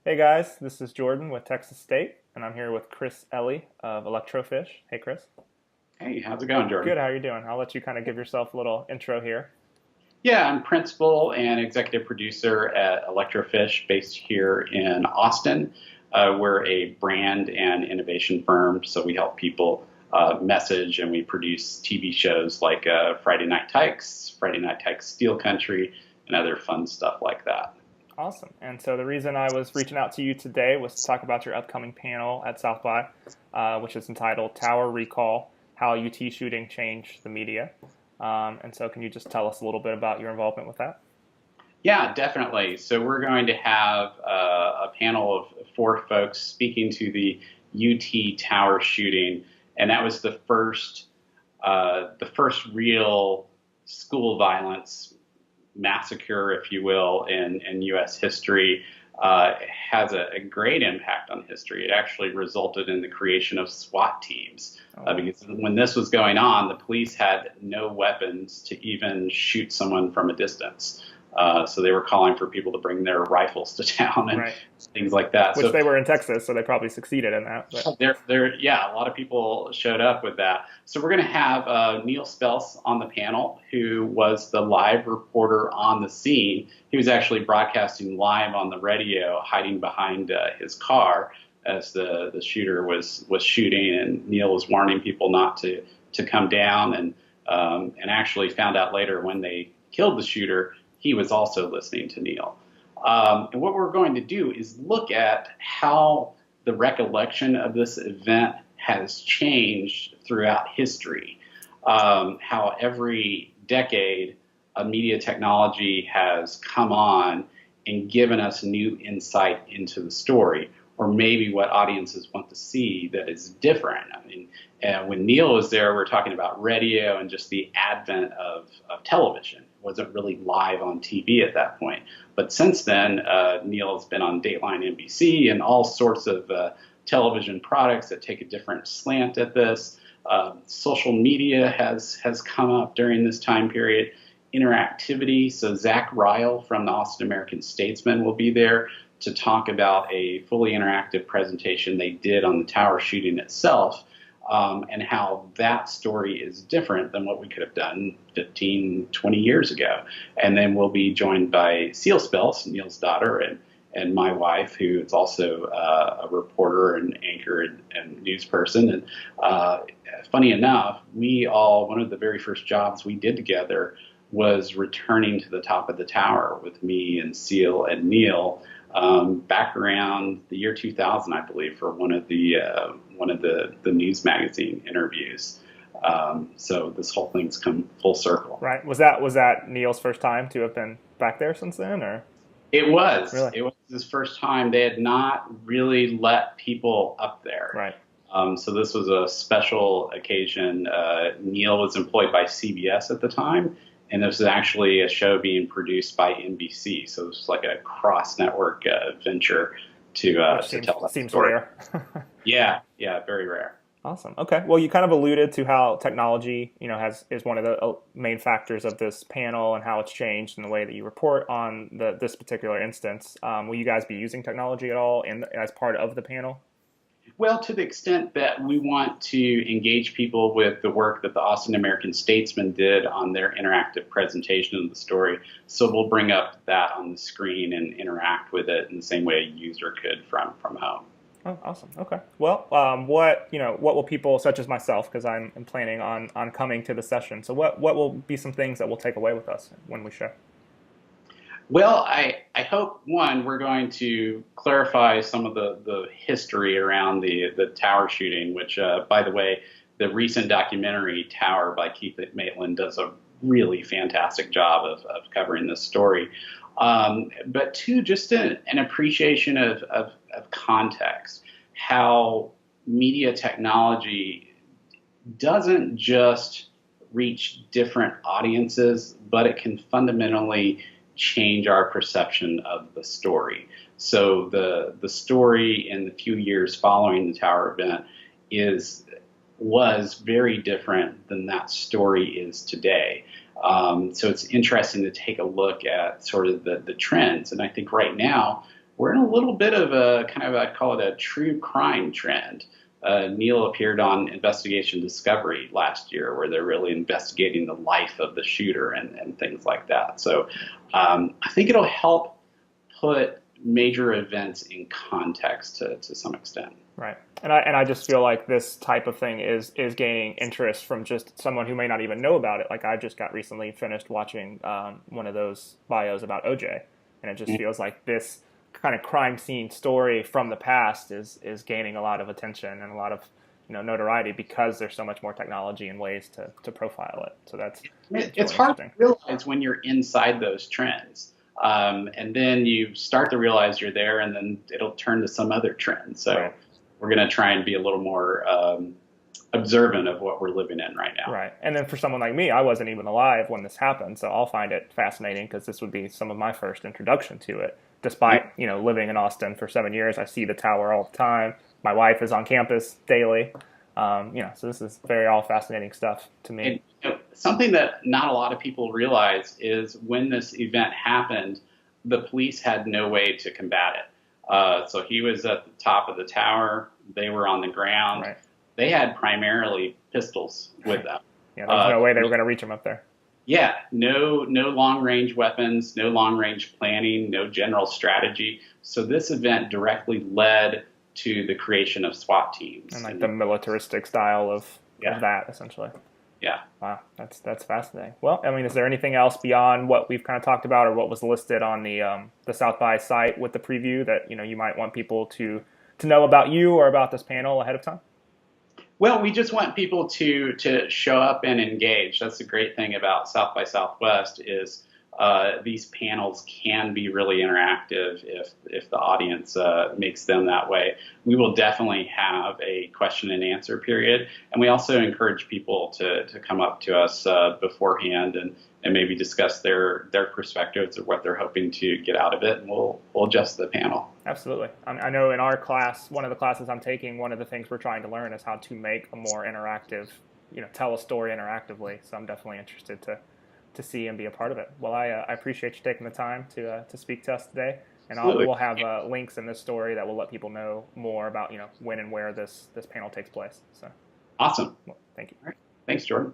Hey guys, this is Jordan with Texas State, and I'm here with Chris Elley of Electro-Fish. Hey Chris. Hey, how's it going, Jordan? Good, how are you doing? I'll let you kind of give yourself a little intro here. Yeah, I'm principal and executive producer at Electro-Fish, based here in Austin. We're a brand and innovation firm, so we help people message and we produce TV shows like Friday Night Tykes Steel Country, and other fun stuff like that. Awesome. And so the reason I was reaching out to you today was to talk about your upcoming panel at South by, which is entitled Tower Recall, How UT Shooting Changed the Media. And so can you just tell us a little bit about your involvement with that? Yeah, definitely. So we're going to have a panel of four folks speaking to the UT tower shooting, and that was the first real school violence massacre, if you will, in U.S. history. Has a great impact on history. It actually resulted in the creation of SWAT teams, because when this was going on, the police had no weapons to even shoot someone from a distance. So they were calling for people to bring their rifles to town and Right. things like that. Which So they were in Texas, so they probably succeeded in that. But yeah, a lot of people showed up with that. So we're going to have Neil Spels on the panel, who was the live reporter on the scene. He was actually broadcasting live on the radio, hiding behind his car as the shooter was shooting, and Neil was warning people not to come down, and actually found out later when they killed the shooter, he was also listening to Neil. And what we're going to do is look at how the recollection of this event has changed throughout history, how every decade media technology has come on and given us new insight into the story, or maybe what audiences want to see that is different. I mean, when Neil was there, we're talking about radio and just the advent of television. It wasn't really live on TV at that point. But since then, Neil has been on Dateline NBC and all sorts of television products that take a different slant at this. Social media has come up during this time period. Interactivity. So Zach Ryle from the Austin American-Statesman will be there to talk about a fully interactive presentation they did on the tower shooting itself, and how that story is different than what we could have done 15, 20 years ago. And then we'll be joined by Seal Spels, Neil's daughter, and my wife, who is also a reporter and anchor and news person. And funny enough, one of the very first jobs we did together was returning to the top of the tower with me and Seal and Neil, back around the year 2000, I believe, for one of the news magazine interviews. So this whole thing's come full circle. right, was that Neil's first time to have been back there since then, or It was. really? It was his first time. They had not really let people up there. Right. So this was a special occasion. Neil was employed by CBS at the time, and this was actually a show being produced by NBC. So it was like a cross-network venture to tell that Seems story. rare. Yeah, very rare. Awesome. Okay. Well, you kind of alluded to how technology, is one of the main factors of this panel and how it's changed in the way that you report on this particular instance. Will you guys be using technology at all as part of the panel? Well, to the extent that we want to engage people with the work that the Austin American-Statesman did on their interactive presentation of the story. So we'll bring up that on the screen and interact with it in the same way a user could from home. Oh, awesome. Okay. Well, what will people such as myself, because I'm planning on coming to the session. So what will be some things that we'll take away with us when we show? Well, I hope, one, we're going to clarify some of the history around the tower shooting, which, by the way, the recent documentary Tower by Keith Maitland does a really fantastic job of covering this story. But two, just an appreciation of context, how media technology doesn't just reach different audiences, but it can fundamentally change our perception of the story. So the story in the few years following the tower event was very different than that story is today. So it's interesting to take a look at sort of the trends. And I think right now we're in a little bit of a kind of, I'd call it a true crime trend. Neil appeared on Investigation Discovery last year, where they're really investigating the life of the shooter and things like that. So I think it'll help put major events in context to some extent. Right. And I just feel like this type of thing is gaining interest from just someone who may not even know about it. Like I just got recently finished watching one of those bios about OJ, and it just feels like this kind of crime scene story from the past is gaining a lot of attention and a lot of notoriety because there's so much more technology and ways to profile it. So that's it's hard to realize when you're inside those trends. And then you start to realize you're there, and then it'll turn to some other trend. So right. We're going to try and be a little more observant of what we're living in right now. Right. And then for someone like me, I wasn't even alive when this happened, so I'll find it fascinating because this would be some of my first introduction to it. Despite living in Austin for 7 years, I see the tower all the time. My wife is on campus daily. So this is very all fascinating stuff to me. And, something that not a lot of people realize is when this event happened, the police had no way to combat it. So he was at the top of the tower. They were on the ground. Right. They had primarily pistols with them. Yeah, there's no way they were going to reach him up there. Yeah, no long-range weapons, no long-range planning, no general strategy. So this event directly led to the creation of SWAT teams. And like the militaristic style of that, essentially. Yeah. Wow, that's fascinating. Well, I mean, is there anything else beyond what we've kind of talked about or what was listed on the South by site with the preview that you might want people to know about you or about this panel ahead of time? Well, we just want people to show up and engage. That's the great thing about South by Southwest is these panels can be really interactive if the audience makes them that way. We will definitely have a question and answer period, and we also encourage people to come up to us beforehand and maybe discuss their perspectives or what they're hoping to get out of it, and we'll adjust the panel. Absolutely. I know in our class, one of the classes I'm taking, one of the things we're trying to learn is how to make a more interactive, tell a story interactively. So I'm definitely interested to see and be a part of it. Well, I appreciate you taking the time to speak to us today, and we'll have links in this story that will let people know more about when and where this panel takes place. So awesome. Well, thank you. All right. Thanks, Jordan.